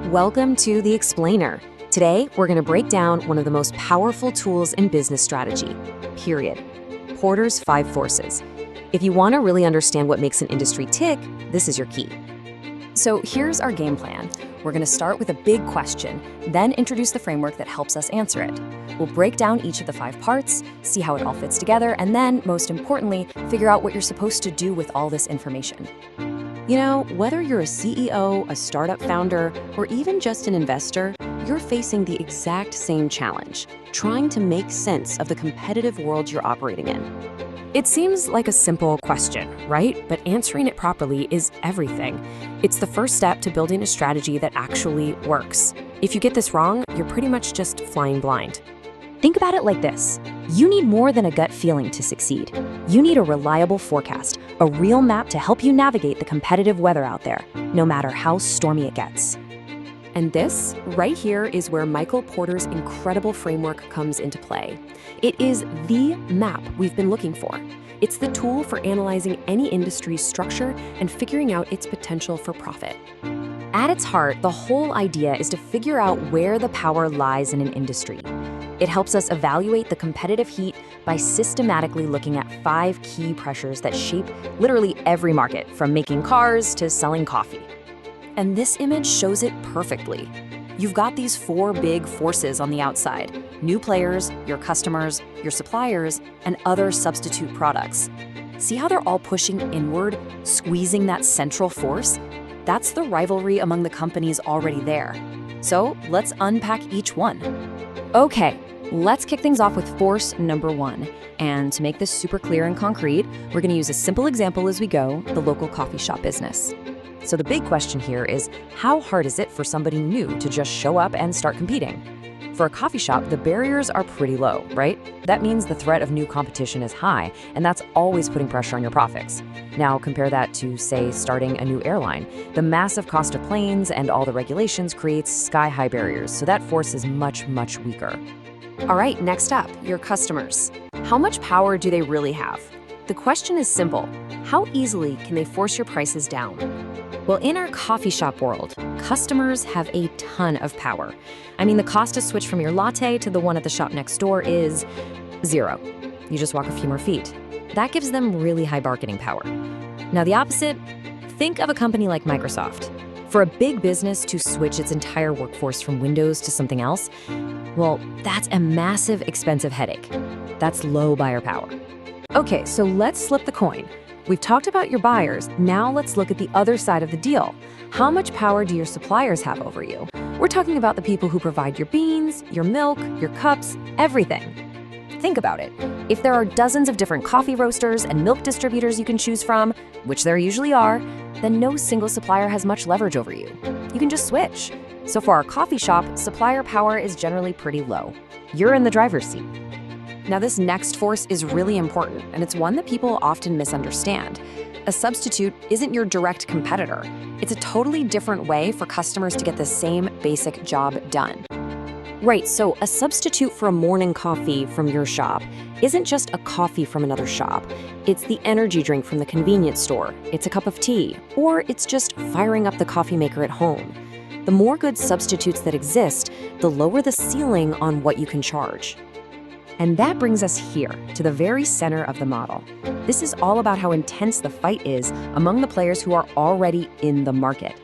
Welcome to The Explainer. Today, we're going to break down one of the most powerful tools in business strategy, period. Porter's 5 forces. If you want to really understand what makes an industry tick, this is your key. So here's our game plan. We're going to start with a big question, then introduce the framework that helps us answer it. We'll break down each of the 5 parts, see how it all fits together, and then, most importantly, figure out what you're supposed to do with all this information. You know, whether you're a CEO, a startup founder, or even just an investor, you're facing the exact same challenge, trying to make sense of the competitive world you're operating in. It seems like a simple question, right? But answering it properly is everything. It's the first step to building a strategy that actually works. If you get this wrong, you're pretty much just flying blind. Think about it like this. You need more than a gut feeling to succeed. You need a reliable forecast, a real map to help you navigate the competitive weather out there, no matter how stormy it gets. And this, right here, is where Michael Porter's incredible framework comes into play. It is the map we've been looking for. It's the tool for analyzing any industry's structure and figuring out its potential for profit. At its heart, the whole idea is to figure out where the power lies in an industry. It helps us evaluate the competitive heat by systematically looking at 5 key pressures that shape literally every market, from making cars to selling coffee. And this image shows it perfectly. You've got these 4 big forces on the outside: new players, your customers, your suppliers, and other substitute products. See how they're all pushing inward, squeezing that central force? That's the rivalry among the companies already there. So let's unpack each one. Okay, let's kick things off with force number 1. And to make this super clear and concrete, we're going to use a simple example as we go, the local coffee shop business. So the big question here is, how hard is it for somebody new to just show up and start competing? For a coffee shop, the barriers are pretty low, right? That means the threat of new competition is high, and that's always putting pressure on your profits. Now compare that to, say, starting a new airline. The massive cost of planes and all the regulations creates sky-high barriers, so that force is much, much weaker. All right, next up, your customers. How much power do they really have? The question is simple. How easily can they force your prices down? Well, in our coffee shop world, customers have a ton of power. I mean, the cost to switch from your latte to the one at the shop next door is 0. You just walk a few more feet. That gives them really high bargaining power. Now, the opposite, think of a company like Microsoft. For a big business to switch its entire workforce from Windows to something else, well, that's a massive, expensive headache. That's low buyer power. Okay, so let's flip the coin. We've talked about your buyers. Now let's look at the other side of the deal. How much power do your suppliers have over you? We're talking about the people who provide your beans, your milk, your cups, everything. Think about it. If there are dozens of different coffee roasters and milk distributors you can choose from, which there usually are, then no single supplier has much leverage over you. You can just switch. So for our coffee shop, supplier power is generally pretty low. You're in the driver's seat. Now, this next force is really important, and it's one that people often misunderstand. A substitute isn't your direct competitor. It's a totally different way for customers to get the same basic job done. Right, so a substitute for a morning coffee from your shop isn't just a coffee from another shop. It's the energy drink from the convenience store. It's a cup of tea, or it's just firing up the coffee maker at home. The more good substitutes that exist, the lower the ceiling on what you can charge. And that brings us here, to the very center of the model. This is all about how intense the fight is among the players who are already in the market.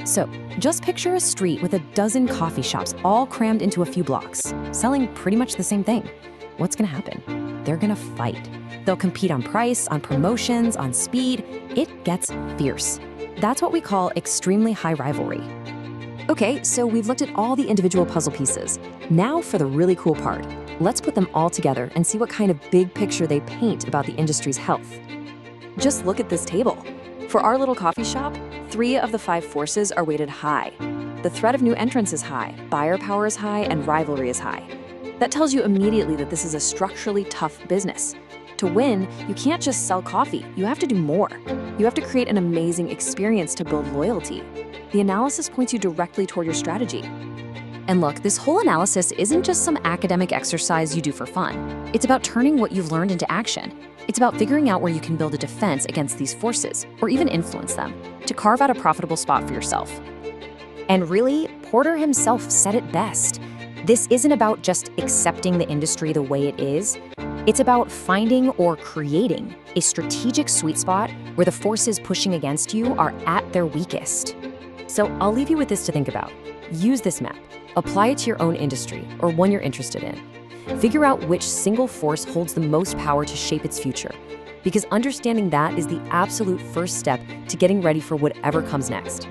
So, just picture a street with a dozen coffee shops all crammed into a few blocks, selling pretty much the same thing. What's gonna happen? They're gonna fight. They'll compete on price, on promotions, on speed. It gets fierce. That's what we call extremely high rivalry. Okay, so we've looked at all the individual puzzle pieces. Now for the really cool part. Let's put them all together and see what kind of big picture they paint about the industry's health. Just look at this table. For our little coffee shop, 3 of the 5 forces are weighted high. The threat of new entrants is high, buyer power is high, and rivalry is high. That tells you immediately that this is a structurally tough business. To win, you can't just sell coffee, you have to do more. You have to create an amazing experience to build loyalty. The analysis points you directly toward your strategy. And look, this whole analysis isn't just some academic exercise you do for fun. It's about turning what you've learned into action. It's about figuring out where you can build a defense against these forces, or even influence them, to carve out a profitable spot for yourself. And really, Porter himself said it best. This isn't about just accepting the industry the way it is. It's about finding or creating a strategic sweet spot where the forces pushing against you are at their weakest. So I'll leave you with this to think about. Use this map. Apply it to your own industry or one you're interested in. Figure out which single force holds the most power to shape its future, because understanding that is the absolute first step to getting ready for whatever comes next.